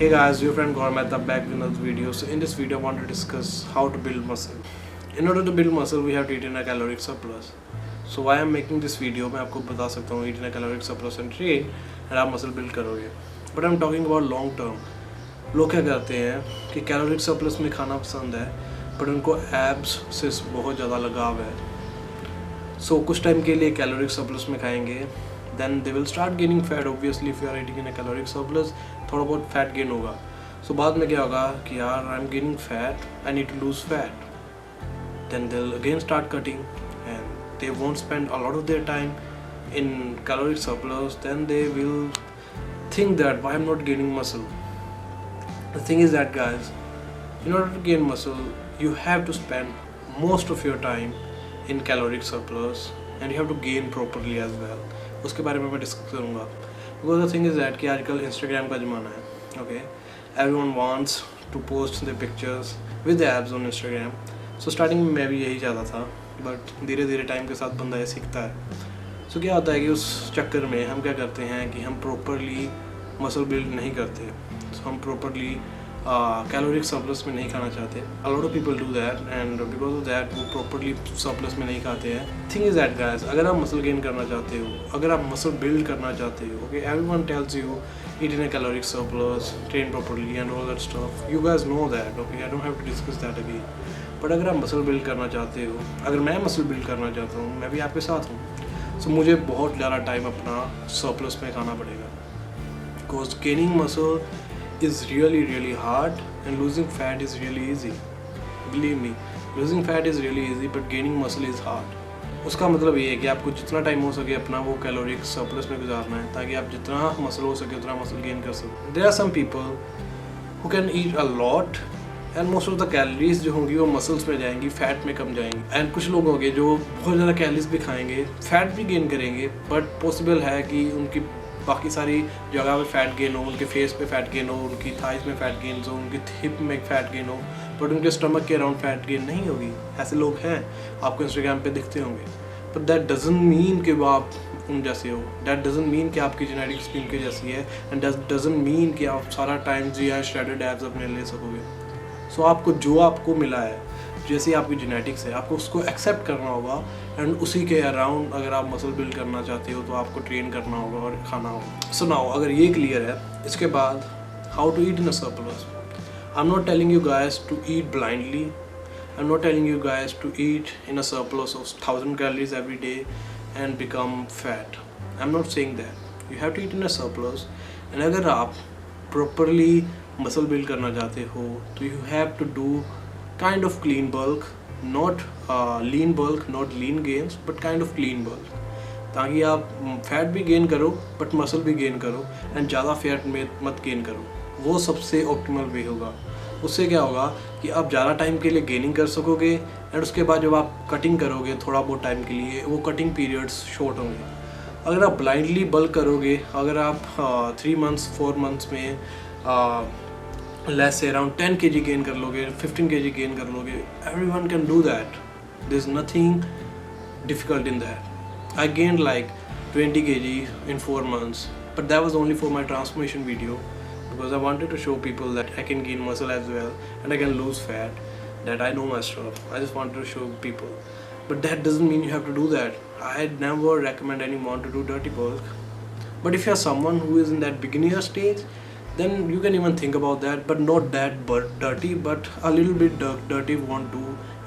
Hey guys, your friend Gormat back with another video. So in this video I want to discuss how to build muscle. In order to build muscle we have to eat in a caloric surplus. So why I'm making this video, मैं आपको बता सकता हूँ eat in a caloric surplus and train and आप muscle build करोगे. But I'm talking about long term. लोग क्या करते हैं कि caloric surplus में खाना पसंद है but उनको abs से बहुत ज़्यादा लगाव है. So कुछ टाइम के लिए caloric surplus में खाएंगे, then they will start gaining fat. Obviously if you are eating in a caloric surplus थोड़ा बहुत fat gain होगा. So बाद में क्या होगा कि यार I'm gaining fat, I need to lose fat. Then they'll again start cutting and they won't spend a lot of their time in caloric surplus. Then they will think that why I'm not gaining muscle. The thing is that guys, in order to gain muscle you have to spend most of your time in caloric surplus and you have to gain properly as well. उसके बारे में मैं discuss करूँगा. Because the thing is that कि आजकल Instagram का ज़माना है. Okay, everyone wants to post their pictures with the abs on Instagram. So starting में मैं भी यही चाहता था, but धीरे धीरे टाइम के साथ बंदा ये सीखता है. So क्या होता है कि उस चक्कर में हम क्या करते हैं कि हम properly muscle build नहीं करते. So हम properly caloric surplus में नहीं खाना चाहते. A lot of people do that and because of that वो properly surplus में नहीं खाते हैं. Thing is that guys, अगर आप muscle gain करना चाहते हो, अगर आप muscle build करना चाहते हो, okay, everyone tells you eat in a caloric surplus, train properly and all that stuff. You guys know that, okay, I don't have to discuss that again. But अगर आप muscle build करना चाहते हो, अगर मैं muscle build करना चाहता हूँ, मैं भी आपके साथ हूँ, so मुझे बहुत ज़्यादा time अपना surplus में खाना पड़ेगा. Because gaining muscle is really hard and losing fat is really easy. Believe me, losing fat is really easy but gaining muscle is hard. उसका मतलब ये है कि आपको जितना टाइम हो सके अपना वो कैलोरिक सरप्लस में गुजारना है ताकि आप जितना मसल हो सके उतना मसल गेन कर सको. There are some people who can eat a lot and most of the calories जो होंगी वो मसल्स में जाएंगी, फैट में कम जाएंगी. एंड कुछ लोग होंगे जो बहुत ज़्यादा कैलोरीज भी खाएंगे, फैट भी गेन करेंगे, बट पॉसिबल है कि उनकी बाकी सारी जगह पे फैट गेन हो, उनके फेस पे फैट गेन हो, उनकी थाइस में फैट गेन हो, उनकी हिप में फैट गेन हो, बट उनके स्टमक के अराउंड फैट गेन नहीं होगी. ऐसे लोग हैं, आपको इंस्टाग्राम पे दिखते होंगे. बट दैट डजंट मीन कि वो आप उन जैसे हो. दैट डजंट मीन कि आपकी जेनेटिक्स भी उनके जैसी है. एंड दैट डजंट मीन कि आप सारा टाइम जी या श्रेडेड एब्स अपने ले सकोगे. सो आपको जो आपको मिला है, जैसे आपकी जेनेटिक्स है, आपको उसको एक्सेप्ट करना होगा एंड उसी के अराउंड अगर आप मसल बिल्ड करना चाहते हो तो आपको ट्रेन करना होगा और खाना होगा. सो नाउ अगर ये क्लियर है, इसके बाद how to eat in a surplus. I am not telling you guys to eat blindly. I am not telling you guys to eat in a surplus of 1000 calories every day and become fat. I am not saying that. You have to eat in a surplus and अगर आप properly muscle build करना चाहते हो तो you have to do kind of clean bulk, not lean bulk, not lean gains, but kind of clean bulk, ताकि आप fat भी gain करो बट मसल भी गेन करो एंड ज़्यादा फैट में मत गेन करो. वो सबसे ऑप्टिमल वे होगा. उससे क्या होगा कि आप ज़्यादा टाइम के लिए गेनिंग कर सकोगे एंड उसके बाद जब आप कटिंग करोगे थोड़ा बहुत टाइम के लिए वो कटिंग पीरियड्स शॉर्ट होंगे. अगर आप ब्लाइंडली बल्क करोगे, अगर आप 3 months 4 months में let's say around 10 kg gain कर लोगे, 15 kg गेन कर लोगे, everyone can do that. There's nothing difficult in that. I gained like 20 kg in 4 months, but that was only for my transformation video because I wanted to show people that I can gain muscle as well and I can lose fat, that I know my stuff. I just wanted to show people. But that doesn't mean you have to do that. I never recommend anyone to do dirty bulk. But if you're someone who is in that beginner stage, then you can even think about that, but not that dirty, but a little bit dirty won't do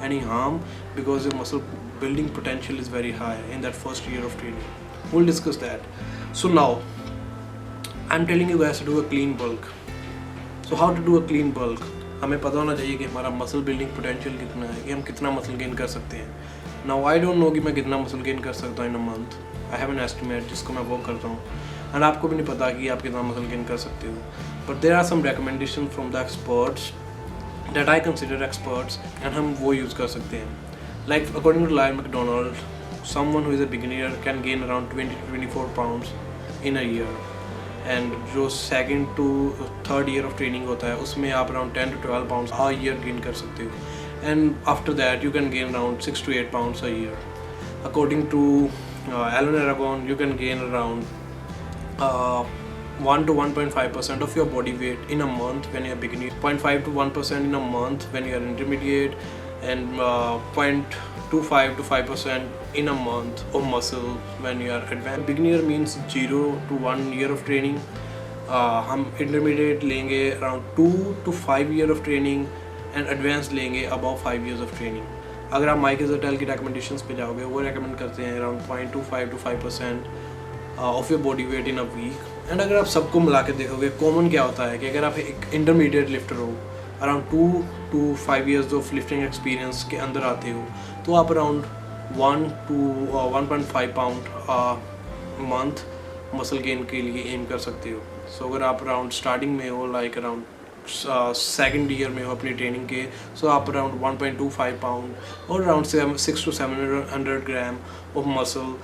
any harm because your muscle building potential is very high in that first year of training. We'll discuss that. So now I'm telling you guys to do a clean bulk. So how to do a clean bulk? हमें पता होना चाहिए कि हमारा muscle building potential कितना है, कि हम कितना मसल गेन कर सकते हैं. Now I don't know कि मैं कितना मसल गेन कर सकता हूँ in a month. I have an estimate जिसको मैं वर्क करता हूँ एंड आपको भी नहीं पता कि आप कितना मसल गेन कर सकते हो. But there are some recommendation from the experts that I consider experts and हम वो यूज़ कर सकते हैं. Like according to Lyle McDonald, someone who is a beginner can gain around 20 to 24 pounds in a year. And जो second to third year of training होता है उसमें आप around 10 to 12 pounds a year gain कर सकते हो. And after that you can gain around 6 to 8 pounds a year. According to Alan Aragon, you can gain around 1 to 1.5% of your body weight in a month when you're beginning, 0.5 to 1% in a month when you're intermediate, and 0.25 to 5% in a month of muscle when you are advanced. Beginner means 0 to 1 year of training. हम intermediate लेंगे around 2 to 5 year of training, and advanced लेंगे above 5 years of training. अगर आप mic इजरटेल की recommendations पे जाओगे, वो recommend करते हैं around 0.25 to 5% of your body weight in a week. And अगर आप सबको मिला के देखोगे, कॉमन क्या होता है कि अगर आप एक इंटरमीडिएट लिफ्टर हो, around 2 to 5 years of lifting experience के अंदर आते हो, तो आप around 1 to 1.5 pound month muscle gain के लिए एम कर सकते हो. सो अगर आप अराउंड स्टार्टिंग में हो, लाइक अराउंड सेकेंड ईयर में हो अपनी ट्रेनिंग के, सो आप अराउंड 1.25 pound और around 6 to 700 gram of muscle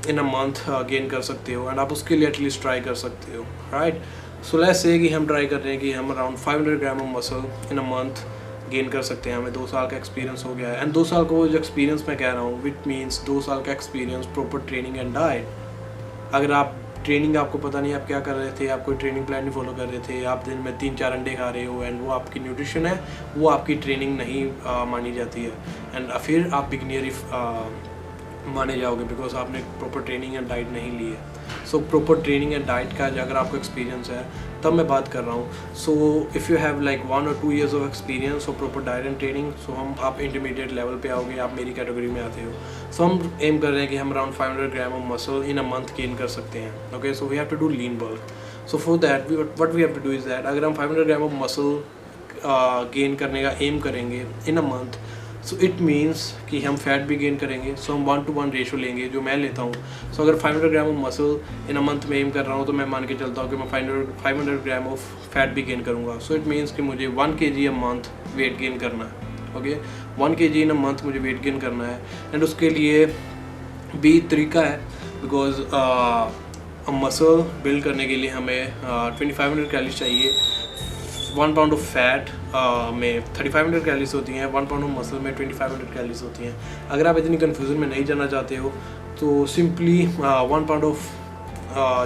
in a month gain कर सकते हो. एंड आप उसके लिए एटलीस्ट ट्राई कर सकते हो, राइट. सो लेट्स से कि हम ट्राई कर रहे हैं कि हम around 500 gram of muscle in a month gain कर सकते हैं. हमें 2 साल का एक्सपीरियंस हो गया है. एंड 2 साल का वो जो एक्सपीरियंस मैं कह रहा हूँ, विच मीन्स 2 साल का experience proper training and diet. अगर आप ट्रेनिंग, आपको पता नहीं आप क्या कर रहे थे, आप कोई ट्रेनिंग प्लान नहीं फॉलो कर रहे थे, आप दिन में 3-4 अंडे खा रहे हो, एंड वो आपकी न्यूट्रिशन है, वो आपकी ट्रेनिंग नहीं मानी जाती है. एंड फिर आप बिगिनियर माने जाओगे बिकॉज आपने प्रॉपर ट्रेनिंग एंड डाइट नहीं ली है. So proper training and diet का अगर आपको एक्सपीरियंस है तब मैं बात कर रहा हूँ. So if you have like 1 or 2 years of experience और प्रॉपर डाइट एंड ट्रेनिंग, सो आप इंटरमीडिएट लेवल पे आओगे, आप मेरी कैटेगरी में आते हो. सो हम एम कर रहे हैं कि हम around 500 gram of muscle in a month gain कर सकते हैं. Okay, so we have to do lean bulk. So for that what we have to do is that अगर हम 500 ग्राम ऑफ मसल गेन करने का एम करेंगे in a month, so it means कि हम फैट भी गेन करेंगे. सो हम 1 to 1 रेशो लेंगे जो मैं लेता हूँ. सो अगर 500 gram of muscle in a month में एम कर रहा हूँ, तो मैं मान के चलता हूँ कि मैं 500 ग्राम ऑफ फैट भी गेन करूँगा. सो इट मीन्स कि मुझे 1 kg a month weight gain करना है. Okay, 1 kg in a month मुझे वेट गेन करना है. एंड उसके लिए भी तरीका है, बिकॉज मसल बिल्ड करने के लिए हमें 2500 कैलोरीज चाहिए. 1 pound ऑफ फैट में 3500 कैलोरीज होती हैं, 1 pound ऑफ मसल में 2500 कैलोरीज होती हैं. अगर आप इतनी कन्फ्यूज़न में नहीं जाना चाहते हो, तो सिंपली 1 pound ऑफ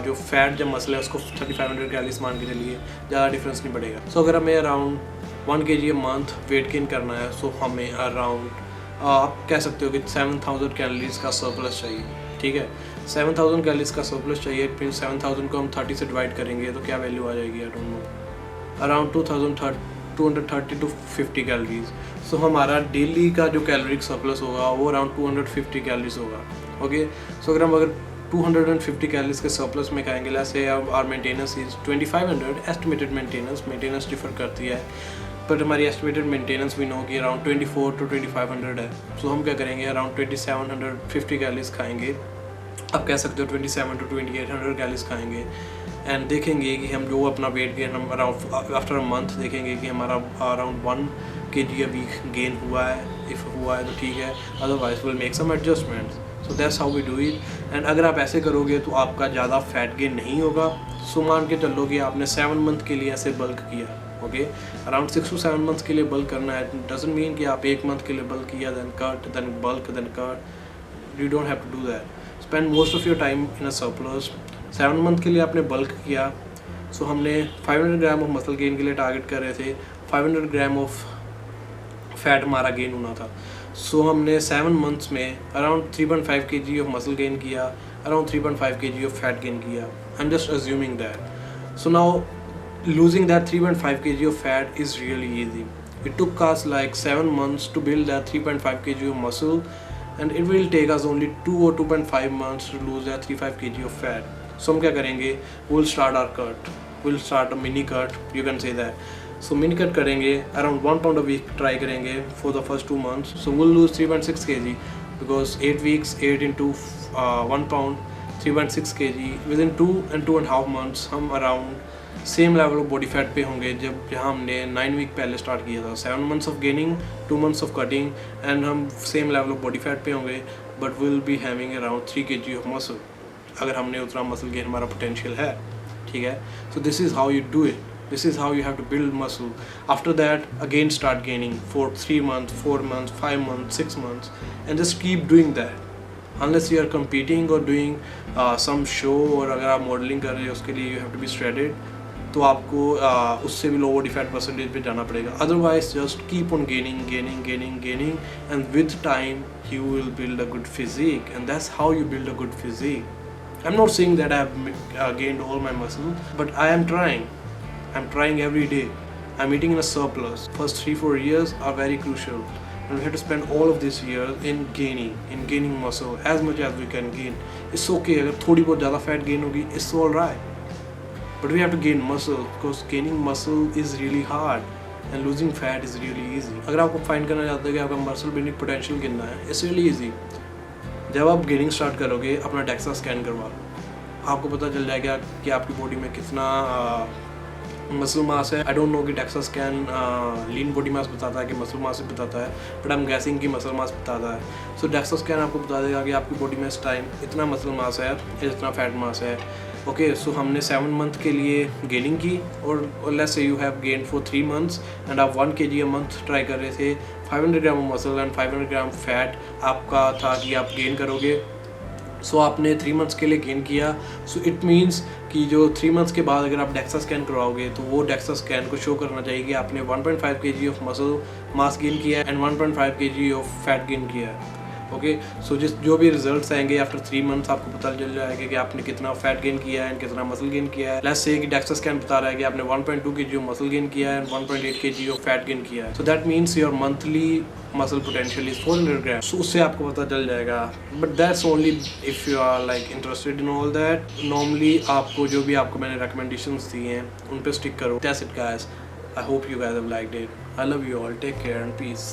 जो फैट जब मसल है उसको 3500 कैलोरीज मान के चलिए, ज़्यादा डिफरेंस नहीं पड़ेगा. सो अगर हमें around 1 kg a month weight gain करना है, सो हमें अराउंड आप कह सकते हो कि 7000 कैलोरीज का सरप्लस चाहिए. ठीक है, 7000 कैलोरीज का सरप्लस चाहिए. इट मीन्स 7000 को हम 30 से डिवाइड करेंगे तो क्या वैल्यू आ जाएगी, I don't know, around 230 to 50 calories. So हमारा डेली का जो कैलोरिक सरप्लस होगा वो अराउंड 250 कैलोरीज होगा. ओके, सो अगर 250 कैलोरीज के सरप्लस में खाएंगे, let's say our maintenance is 2500. Estimated maintenance differ करती है, बट हमारी एस्टिमेटेड मेंटेनेंस भी नो कि अराउंड 24 to 2500 है. सो हम क्या करेंगे, अराउंड 2750 कैलोरीज खाएंगे. आप कह सकते हो 27 to 2800 कैलोरीज खाएंगे. एंड देखेंगे कि हम जो अपना वेट गेन हम अराउंड आफ्टर अ मंथ देखेंगे कि हमारा around 1 kg a week gain हुआ है. इफ़ हुआ है तो ठीक है, otherwise will make some adjustments. So that's how we do it. And अगर आप ऐसे करोगे तो आपका ज़्यादा फैट गेन नहीं होगा. सो मान के चलो कि आपने 7 मंथ के लिए ऐसे बल्क किया. ओके, अराउंड 6 to 7 मंथ्स के लिए बल्क करना है. डजंट मीन कि आप 1 मंथ के लिए बल्क किया, then cut, then bulk, then cut. You don't have to do that. Spend most of your time in a surplus. 7 month के लिए आपने बल्क किया. सो हमने 500 ग्राम ऑफ मसल गेन के लिए टारगेट कर रहे थे. 500 ग्राम ऑफ फैट हमारा गेन होना था. सो हमने 7 मंथ्स में around 3.5 kg of muscle gain किया, around 3.5 kg of fat gain किया. I am just assuming that. So now losing that 3.5 kg of fat is really easy. It took us like 7 months to build that 3.5 kg of muscle, and it will take us only 2 or 2.5 months to lose that 3.5 kg of fat. So हम क्या करेंगे, we'll start our cut, we'll start a mini cut, you can say that. So mini cut करेंगे, around 1 pound a week try करेंगे for the first 2 months. So we'll lose 3.6 kg because 8 weeks, 8 into 1 pound, 3.6 kg. Within 2 and 2.5 months हम around same level of body fat पे होंगे जब जहाँ हमने 9 week पहले start किया था. 7 months of gaining, 2 months of cutting, and हम same level of body fat पे होंगे, but will be having around 3 kg of muscle. अगर हमने उतना मसल गेन हमारा पोटेंशियल है, ठीक है. So this is how you do it. This is how you have to build muscle. After that again start gaining for 3 months, 4 months, 5 months, 6 months, and just keep doing that. unless you are competing or doing some show, और अगर आप modelling कर रहे हो उसके लिए you have to be shredded, तो आपको उससे भी लो बॉडी फैट परसेंटेज पे जाना पड़ेगा. Otherwise just keep on gaining and with time you will build a good physique, and that's how you build a good physique. I'm not saying that I have gained all my muscle, but I am trying. I'm trying every day. I'm eating in a surplus. First 3-4 years are very crucial, and we have to spend all of this year in gaining muscle as much as we can gain. It's okay अगर थोड़ी बहुत ज़्यादा fat gain होगी, it's all right. But we have to gain muscle, because gaining muscle is really hard. And losing fat is really easy. अगर आपको find करना चाहते हो कि आपका मसल बिल्डिंग पोटेंशियल गिनना है, it's really easy. जब आप गेनिंग स्टार्ट करोगे, अपना डेक्सा स्कैन करवा लो, आपको पता चल जाएगा कि आपकी बॉडी में कितना मसल मास है. आई डोंट नो कि DEXA scan lean body mass बताता है कि मसल मास बताता है, बट आई एम गैसिंग कि मसल मास बताता है. सो डेक्सा स्कैन आपको बता देगा कि आपकी बॉडी में इस टाइम इतना मसल मास है, इतना फैट मास है. ओके, सो हमने 7 मंथ के लिए गेनिंग की, और let's say you have gain for 3 months and आप 1 kg अ मंथ ट्राई कर रहे थे. 500 ग्राम मसल एंड 500 ग्राम फैट आपका था कि आप गेन करोगे. सो आपने 3 मंथ्स के लिए गेन किया. सो इट मीन्स कि जो 3 मंथ्स के बाद अगर आप डेक्सा स्कैन करवाओगे, तो वो डेक्सा स्कैन को शो करना चाहिए कि आपने 1.5 kg of muscle mass gain किया है and 1.5 kg of fat gain किया है. ओके, सो जो भी रिजल्ट्स आएंगे आफ्टर 3 मंथ्स आपको पता चल जाएगा कि आपने कितना फैट गेन किया है एंड कितना मसल गेन किया है. लेट्स से कि डेक्सा स्कैन बता रहा है कि आपने 1.2 kg ऑफ मसल गेन किया है and 1.8 kg of fat gain किया है. So that means your monthly muscle potential is 400 gram. सो उससे आपको पता चल जाएगा, but that's only if you are like interested in all that. Normally आपको जो भी आपको मैंने रिकमेंडेशंस दी हैं उन पर स्टिक करो. That's it guys. I hope you guys have liked it. I love you all. Take care and piece.